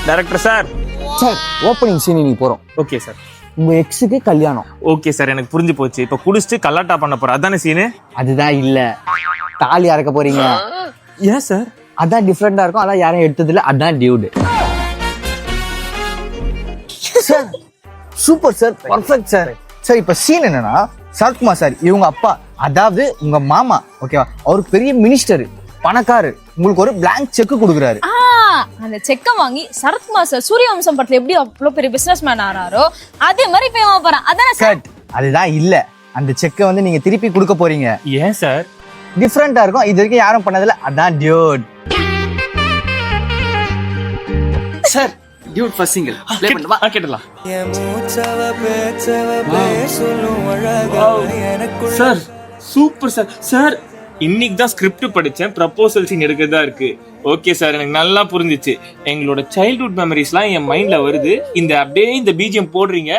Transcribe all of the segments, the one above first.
Director sir. Sir opening scene நீ போறோம். Okay sir. உங்க எக்ஸுக்கு கல்யாணம். ஓகே சார், எனக்கு புரிஞ்சு போச்சு. இப்ப குடிச்சிட்டு கல்லாட்டா பண்ண போற அதானே சீனு? அதுதான் இல்ல, தாலி அறக்க போறீங்க. ஏன் சார்? அதான் டிஃப்ரெண்டா இருக்கும், அதான் யாரும் எடுத்தது இல்ல, அதான் dude. Sir super sir, perfect sir. Sir இப்ப சீன் என்னன்னா, சரத்குமார் சார் இவங்க அப்பா, அதாவது உங்க மாமா, ஓகேவா, அவரு பெரிய மினிஸ்டர், பணக்காரு, உங்களுக்கு ஒரு பிளாங்க் செக் கொடுக்குறாரு. அந்த செக்க வாங்கி சரத்குமார் சார் சூரியவம்சம் படத்துல எப்படி அவ்வளவு பெரிய பிசினஸ் மேன் ஆறாரோ அதே மாதிரி இப்ப வாங்க போறான். அதானே சார்? அதுதான் இல்ல, அந்த செக்கை வந்து நீங்க திருப்பி கொடுக்க போறீங்க. ஏன் சார்? டிஃப்ரெண்டா இருக்கும், இது வரைக்கும் யாரும் பண்ணதில்ல, அதான் Dude. Sir Dude first single play பண்ணவா? கேட்டலாம் சார். Super sir. சார் இன்னைக்கு தான் ஸ்கிரிப்ட் படிச்சேன், ப்ரப்போசல் சீன் எடுக்கிறதா இருக்கு. ஓகே சார், எனக்கு நல்லா புரிஞ்சிச்சு. எங்களோட சைல்ட்ஹுட் மெமரிஸ்லாம் என் மைண்ட்ல வருது. இந்த அப்படியே இந்த பிஜிஎம் போடுறீங்க,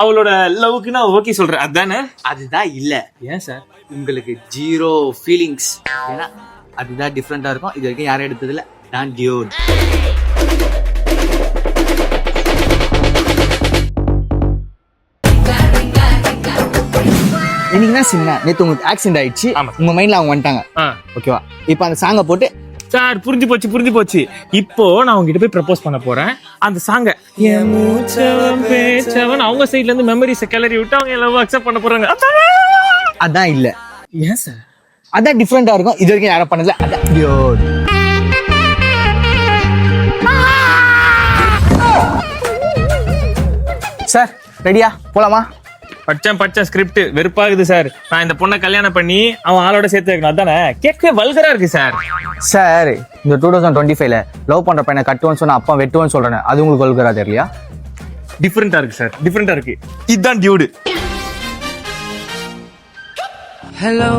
அவளோட லவ்க்கு நான் ஓகே சொல்றேன், அதானே? அதுதான் இல்ல. ஏன் சார்? உங்களுக்கு ஜீரோ ஃபீலிங்ஸ், ஏன்னா அதுதான் டிஃப்ரெண்டா இருக்கும், இது வரைக்கும் யாரும் எடுத்ததில்ல, நான் டியூட். இன்னைக்கு தான் சின்ன நேத்து உங்களுக்கு ஆக்சிடென்ட் ஆயிடுச்சு, உங்க மைண்ட்ல அவங்க வந்துட்டாங்க, ஓகேவா? இப்ப அந்த சாங்கை போட்டு. சார் புரிஞ்சு போச்சு. இப்போ நான் உங்ககிட்ட போய் ப்ரப்போஸ் பண்ண போறேன். அந்த சாங்க அவங்க சைட்ல இருந்து மெமரிஸ் கிளறி விட்டு அவங்க லவ் அக்செப்ட் பண்ண போறாங்க. அதான் இல்ல. ஏன் சார்? அதான் டிஃப்ரெண்டா இருக்கும், இது வரைக்கும் யாரும் பண்ணதில்ல, அதான் டியூட். சார் ரெடியா போலாமா? பச்சை ஸ்கிரிப்ட் வெறுப்பாகுது சார். நான் இந்த பொண்ணை கல்யாணம் பண்ணி அவன் ஆளோட சேர்த்து வைக்கணும், அதானே? கேட்கவே வல்கரா இருக்கு சார். சார் இந்த 2025ல லவ் பண்ற பையனை கட்டுவோன்னு சொன்னா அப்பா வெட்டுவோன்னு சொல்றேன், அது உங்களுக்கு வல்கரா தெரியலையா? டிஃபரெண்டா இருக்கு சார், டிஃபரெண்டா இருக்கு. இதுதான் டியூடு. ஹலோ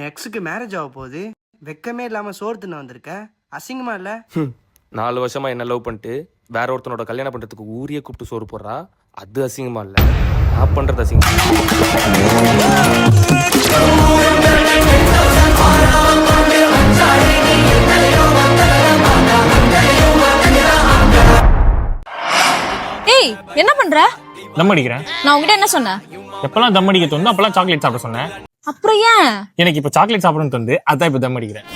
எக்ஸுக்கு மேரேஜ் ஆக போகுது, வெக்கமே இல்லாம சோறு தின்னு வந்திருக்க, அசிங்கமா இல்ல? 4 வருஷமா என்ன லவ் பண்ணிட்டு வேற ஒருத்தனோட கல்யாணம் பண்றதுக்கு ஊரிய கூப்பிட்டு சோறு போடுறா, அது அசிங்கமா இல்ல? நான் பண்றது அசிங்கம். ஏய் என்ன பண்ற? தம் அடிக்கிறேன். நான் உங்ககிட்ட என்ன சொன்னேன்? எப்பெல்லாம் தம் அடிக்க தோணுதோ அப்பெல்லாம் சாக்லேட் சாப்பிட சொன்னேன். அப்புறம் ஏன் எனக்கு இப்ப சாக்லேட் சாப்பிடணும்னு தோணுது, அதான் இப்ப தம் அடிக்கிறேன்.